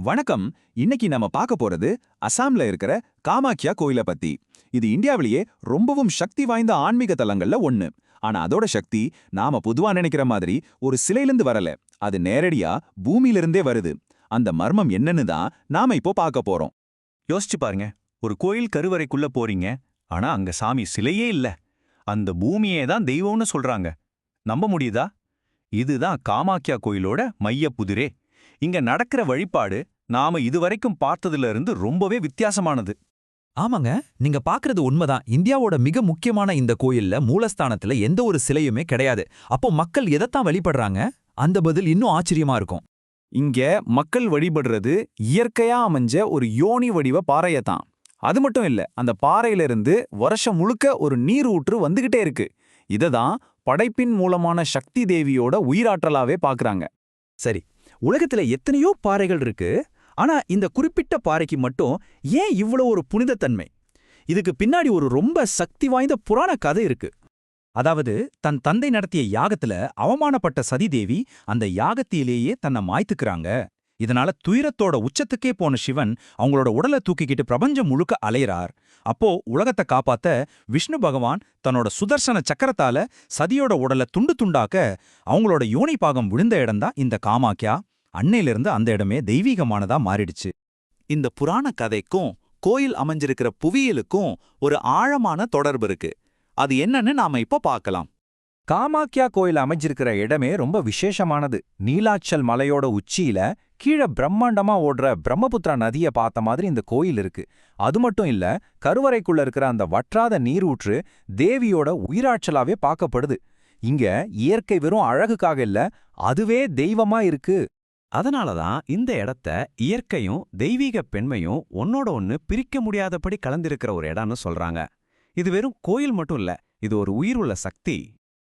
வணக்கம். இன்னைக்கு நம்ம பார்க்க போறது அசாம்ல இருக்கிற காமாக்யா கோயில பத்தி. இது இந்தியாவிலேயே ரொம்பவும் சக்தி வாய்ந்த ஆன்மீக தலங்கள்ல ஒண்ணு. ஆனா அதோட சக்தி நாம பொதுவா நினைக்கிற மாதிரி ஒரு சிலையிலிருந்து வரல. அது நேரடியா பூமியிலிருந்தே வருது. அந்த மர்மம் என்னன்னு தான் நாம இப்போ பார்க்க போறோம். யோசிச்சு பாருங்க, ஒரு கோயில் கருவறைக்குள்ள போறீங்க, ஆனா அங்க சாமி சிலையே இல்ல. அந்த பூமியே தான் தெய்வம்னு சொல்றாங்க. நம்ப முடியுதா? இதுதான் காமாக்யா கோயிலோட மையப்புதிரே. இங்க நடக்கிற வழிபாடு நாம இதுவரைக்கும் பார்த்ததுல இருந்து ரொம்பவே வித்தியாசமானது. ஆமாங்க, நீங்க பாக்குறது உண்மைதான். இந்தியாவோட மிக முக்கியமான இந்த கோயில்ல மூலஸ்தானத்துல எந்த ஒரு சிலையுமே கிடையாது. அப்போ மக்கள் எதைத்தான் வழிபடுறாங்க? அந்த பதில் இன்னும் ஆச்சரியமா இருக்கும். இங்க மக்கள் வழிபடுறது இயற்கையா அமைஞ்ச ஒரு யோனி வடிவ பாறையத்தான். அது மட்டும் இல்ல, அந்த பாறையிலிருந்து வருஷம் முழுக்க ஒரு நீர் ஊற்று வந்துகிட்டே இருக்கு. இததான் படைப்பின் மூலமான சக்தி தேவியோட உயிராற்றலாவே பாக்குறாங்க. சரி, உலகத்துல எத்தனையோ பாறைகள் இருக்கு. ஆனா இந்த குறிப்பிட்ட பாறைக்கு மட்டும் ஏன் இவ்வளவு ஒரு புனிதத்தன்மை? இதுக்கு பின்னாடி ஒரு ரொம்ப சக்தி வாய்ந்த புராண கதை இருக்கு. அதாவது, தன் தந்தை நடத்திய யாகத்துல அவமானப்பட்ட சதிதேவி அந்த யாகத்திலேயே தன்னை மாய்த்துக்கிறாங்க. இதனால துயரத்தோட உச்சத்துக்கே போன சிவன் அவங்களோட உடலை தூக்கிக்கிட்டு பிரபஞ்சம் முழுக்க அலையறார். அப்போ உலகத்தை காப்பாத்த விஷ்ணு பகவான் தன்னோட சுதர்சன சக்கரத்தால சதியோட உடலை துண்டு துண்டாக்க அவங்களோட யோனி பாகம் விழுந்த இடம்தான் இந்த காமாக்யா. அன்னையிலிருந்து அந்த இடமே தெய்வீகமானதா மாறிடுச்சு. இந்த புராண கதைக்கும் கோயில் அமைஞ்சிருக்கிற புவியியலுக்கும் ஒரு ஆழமான தொடர்பு இருக்கு. அது என்னன்னு நாம இப்ப பார்க்கலாம். காமாக்யா கோயில் அமைஞ்சிருக்கிற இடமே ரொம்ப விசேஷமானது. நீலாச்சல் மலையோட உச்சியில கீழே பிரம்மாண்டமா ஓடுற பிரம்மபுத்திரா நதிய பார்த்த மாதிரி இந்த கோயில் இருக்கு. அது மட்டும் இல்ல, கருவறைக்குள்ள இருக்கிற அந்த வற்றாத நீரூற்று தேவியோட உயிராற்றலாவே பார்க்கப்படுது. இங்க இயற்கை வெறும் அழகுக்காக இல்ல, அதுவே தெய்வமா இருக்கு. அதனாலதான் இந்த இடத்த இயற்கையும் தெய்வீக பெண்மையும் ஒன்னோட ஒன்னு பிரிக்க முடியாதபடி கலந்திருக்கிற ஒரு இடம்னு சொல்றாங்க. இது வெறும் கோயில் மட்டும் இல்ல, இது ஒரு உயிருள்ள சக்தி.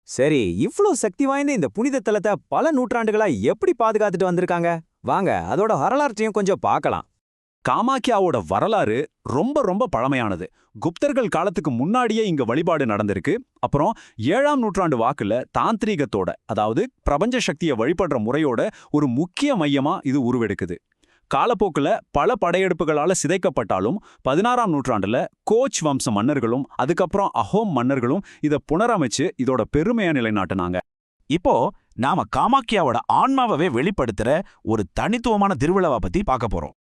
சரி, இவ்ளோ சக்தி வாய்ந்த இந்த புனித தலத்தை பல நூற்றாண்டுகளா எப்படி பாதுகாத்துட்டு வந்திருக்காங்க? வாங்க, அதோட வரலாற்றையும் கொஞ்சம் பார்க்கலாம். காமாக்யாவோட வரலாறு ரொம்ப ரொம்ப பழமையானது. குப்தர்கள் காலத்துக்கு முன்னாடியே இங்க வழிபாடு நடந்திருக்கு. அப்புறம் 7ஆம் நூற்றாண்டு வாக்குல தாந்திரீகத்தோட, அதாவது பிரபஞ்ச சக்தியை வழிபடுற முறையோட ஒரு முக்கிய மையமா இது உருவெடுக்குது. காலப்போக்குல பல படையெடுப்புகளால சிதைக்கப்பட்டாலும் 16ஆம் நூற்றாண்டுல கோச் வம்ச மன்னர்களும் அதுக்கப்புறம் அஹோம் மன்னர்களும் இதை புனரமைச்சு இதோட பெருமையா நிலைநாட்டினாங்க. இப்போ நாம காமாக்யாவோட ஆன்மாவை வெளிப்படுத்துற ஒரு தனித்துவமான திருவிழாவை பத்தி பார்க்க போறோம்.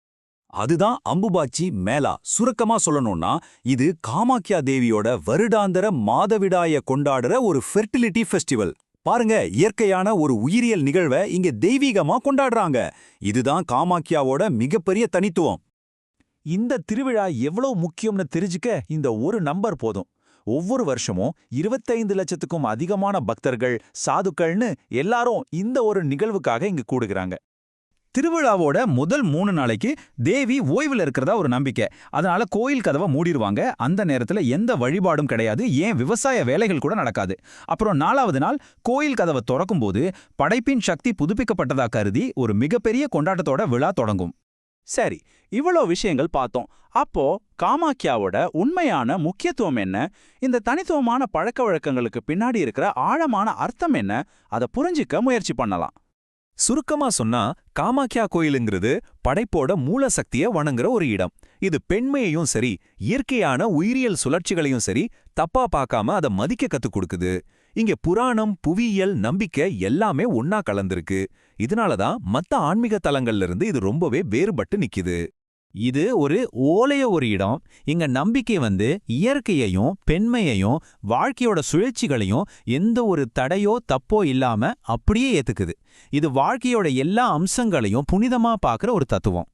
அதுதான் அம்புபாச்சி மேளா. சுருக்கமா சொல்லணும்னா, இது காமாக்யா தேவியோட வருடாந்திர மாதவிடாய கொண்டாடுற ஒரு ஃபெர்டிலிட்டி ஃபெஸ்டிவல். பாருங்க, இயற்கையான ஒரு உயிரியல் நிகழ்வை இங்க தெய்வீகமா கொண்டாடுறாங்க. இதுதான் காமாக்யாவோட மிகப்பெரிய தனித்துவம். இந்த திருவிழா எவ்வளவு முக்கியம்னு தெரிஞ்சுக்க இந்த ஒரு நம்பர் போதும். ஒவ்வொரு வருஷமும் 25 லட்சத்துக்கும் அதிகமான பக்தர்கள், சாதுக்கள்னு எல்லாரும் இந்த ஒரு நிகழ்வுக்காக இங்க கூடுகிறாங்க. திருவிழாவோட முதல் 3 நாளைக்கு தேவி ஓய்வுல இருக்கிறதா ஒரு நம்பிக்கை. அதனால கோயில் கதவை மூடிடுவாங்க. அந்த நேரத்துல எந்த வழிபாடும் கிடையாது, ஏன் விவசாய வேலைகள் கூட நடக்காது. அப்புறம் 4வது நாள் கோயில் கதவை திறக்கும்போது படைப்பின் சக்தி புதுப்பிக்கப்பட்டதா கருதி ஒரு மிகப்பெரிய கொண்டாட்டத்தோட விழா தொடங்கும். சரி, இவ்வளோ விஷயங்கள் பார்த்தோம். அப்போ காமாக்யாவோட உண்மையான முக்கியத்துவம் என்ன? இந்த தனித்துவமான பழக்க வழக்கங்களுக்கு பின்னாடி இருக்கிற ஆழமான அர்த்தம் என்ன? அதை புரிஞ்சிக்க முயற்சி பண்ணலாம். சுருக்கமா சொன்னா, காமாக்யா கோயிலுங்கிறது படைப்போட மூல சக்திய வணங்குற ஒரு இடம். இது பெண்மையையும் சரி, இயற்கையான உயிரியல் சுழற்சிகளையும் சரி தப்பா பார்க்காம அதை மதிக்க கத்துக் கொடுக்குது. இங்க புராணம், புவியியல், நம்பிக்கை எல்லாமே ஒன்னா கலந்திருக்கு. இதனாலதான் மத்த ஆன்மீக தலங்கள்ல இருந்து இது ரொம்பவே வேறுபட்டு நிக்குது. இது ஒரு ஓலைய ஒரு இடம். இங்க நம்பிக்கை இயற்கையையும் பெண்மையையும் வாழ்க்கையோட சுழற்சிகளையும் எந்த ஒரு தடையோ தப்போ இல்லாம அப்படியே ஏத்துக்குது. இது வாழ்க்கையோட எல்லா அம்சங்களையும் புனிதமா பார்க்குற ஒரு தத்துவம்.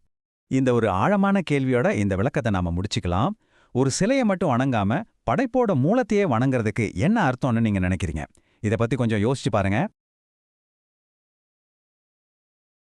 இந்த ஒரு ஆழமான கேள்வியோட இந்த விளக்கத்தை நாம முடிச்சுக்கலாம். ஒரு சிலையை மட்டும் வணங்காம படைப்போட மூலத்தையே வணங்குறதுக்கு என்ன அர்த்தம்னு நீங்க நினைக்கிறீங்க? இதை பத்தி கொஞ்சம் யோசிச்சு பாருங்க.